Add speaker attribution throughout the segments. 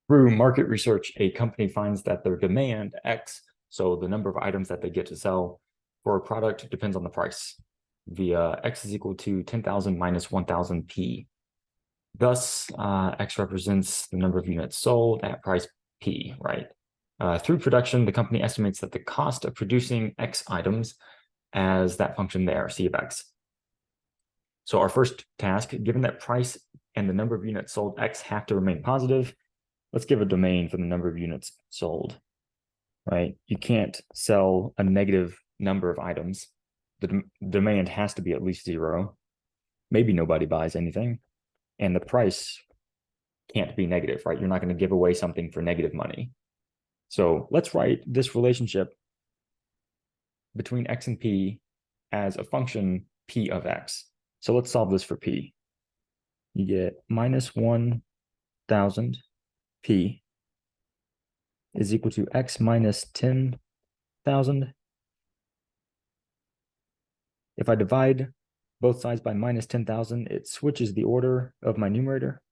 Speaker 1: Through market research, a company finds that their demand, X, so the number of items that they get to sell for a product depends on the price, via X is equal to 10,000 minus 1,000 P. Thus, X represents the number of units sold at price P, right? Through production, the company estimates that the cost of producing X items as that function there, C of X. So our first task, given that price and the number of units sold X have to remain positive, let's give a domain for the number of units sold, right? You can't sell a negative number of items. The demand has to be at least 0. Maybe nobody buys anything. And the price can't be negative, right? You're not going to give away something for negative money. So let's write this relationship between X and P as a function P of X. So let's solve this for P. You get minus 1,000 P is equal to X minus 10,000. If I divide both sides by minus 10,000, it switches the order of my numerator.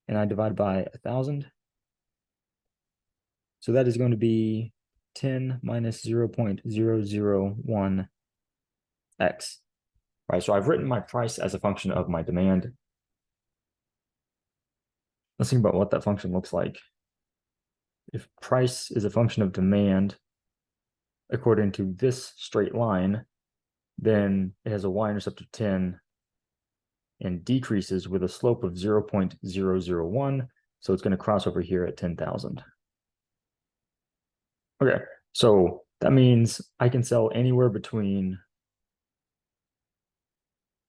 Speaker 1: And I divide by 1,000. So that is going to be 10 minus 0.001 X. Right, so I've written my price as a function of my demand. Let's think about what that function looks like. If price is a function of demand according to this straight line, then it has a y-intercept of 10 and decreases with a slope of 0.001. So it's going to cross over here at 10,000. Okay, so that means I can sell anywhere between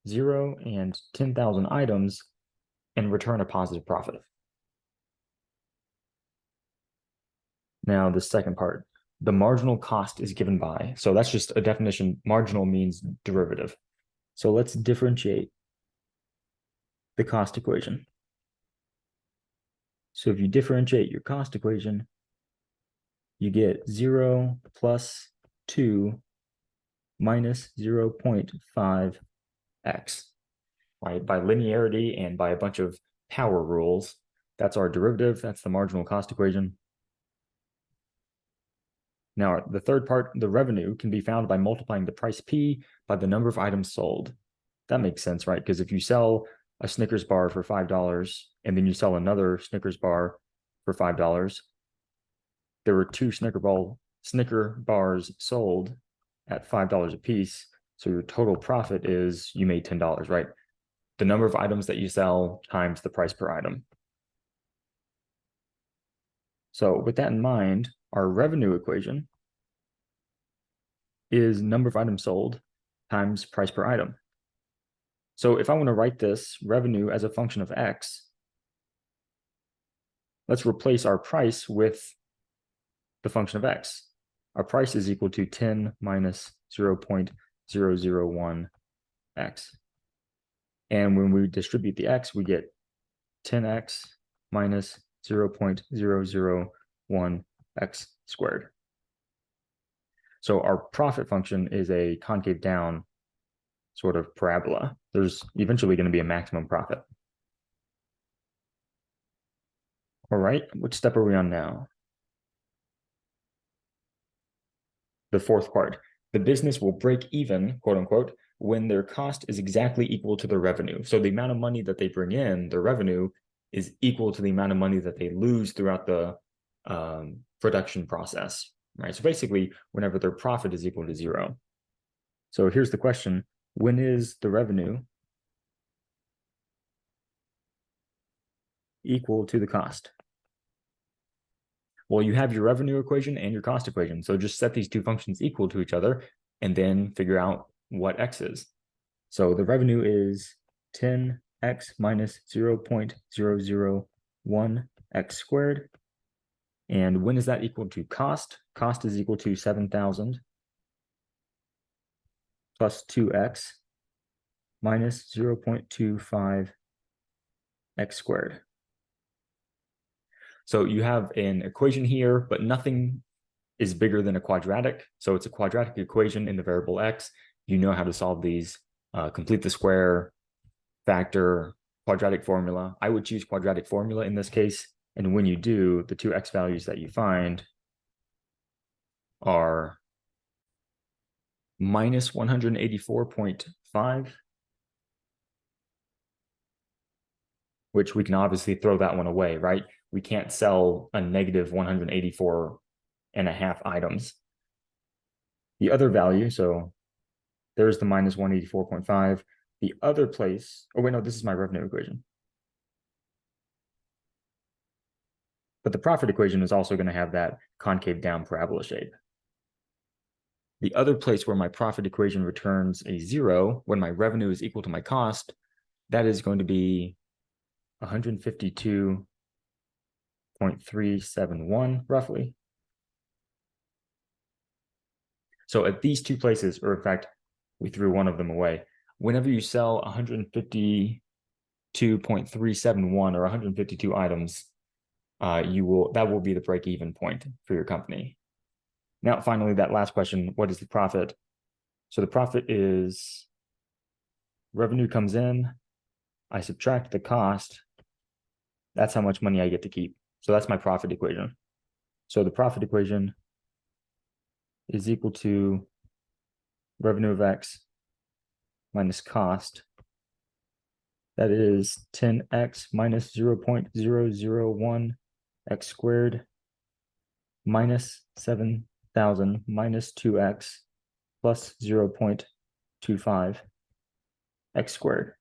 Speaker 1: 0 and 10,000 items and return a positive profit. Now, the second part, the marginal cost is given by, so that's just a definition. Marginal means derivative. So let's differentiate the cost equation. So if you differentiate your cost equation, you get 0 plus 2 minus 0.5 X, right? By linearity and by a bunch of power rules, that's our derivative. That's the marginal cost equation. Now, the third part, the revenue, can be found by multiplying the price P by the number of items sold. That makes sense, right? Because if you sell a Snickers bar for $5 and then you sell another Snickers bar for $5, there were 2 Snicker bars sold at $5 a piece. So your total profit is you made $10, right? The number of items that you sell times the price per item. So with that in mind, our revenue equation is number of items sold times price per item. So if I want to write this revenue as a function of X, let's replace our price with the function of X. Our price is equal to 10 minus 0.001 X. And when we distribute the X, we get 10X minus 0.001 X squared. So our profit function is a concave down sort of parabola. There's eventually going to be a maximum profit. All right, which step are we on now? The fourth part. The business will break even, quote unquote, when their cost is exactly equal to their revenue. So the amount of money that they bring in, their revenue, is equal to the amount of money that they lose throughout the production process, right? So basically, whenever their profit is equal to 0. So here's the question. When is the revenue equal to the cost? Well, you have your revenue equation and your cost equation. So just set these two functions equal to each other and then figure out what X is. So the revenue is 10X minus 0.001 X squared. And when is that equal to cost? Cost is equal to 7,000 plus 2X minus 0.25 X squared. So you have an equation here, but nothing is bigger than a quadratic. So it's a quadratic equation in the variable X. You know how to solve these, complete the square, factor, quadratic formula. I would choose quadratic formula in this case. And when you do, the two x values that you find are minus 184.5, which we can obviously throw that one away, right? We can't sell a negative 184.5 items. The other value, so there's the minus 184.5. The other place, oh wait, no, this is my revenue equation. But the profit equation is also going to have that concave down parabola shape. The other place where my profit equation returns a 0 when my revenue is equal to my cost, that is going to be 152.371 roughly. So at these two places, or in fact, we threw one of them away. Whenever you sell 152.371 or 152 items, that will be the break-even point for your company. Now, finally, that last question, what is the profit? So the profit is revenue comes in, I subtract the cost. That's how much money I get to keep. So that's my profit equation. So the profit equation is equal to revenue of X minus cost. That is 10X minus 0.001 X squared minus 7,000 minus 2X plus 0.25 X squared.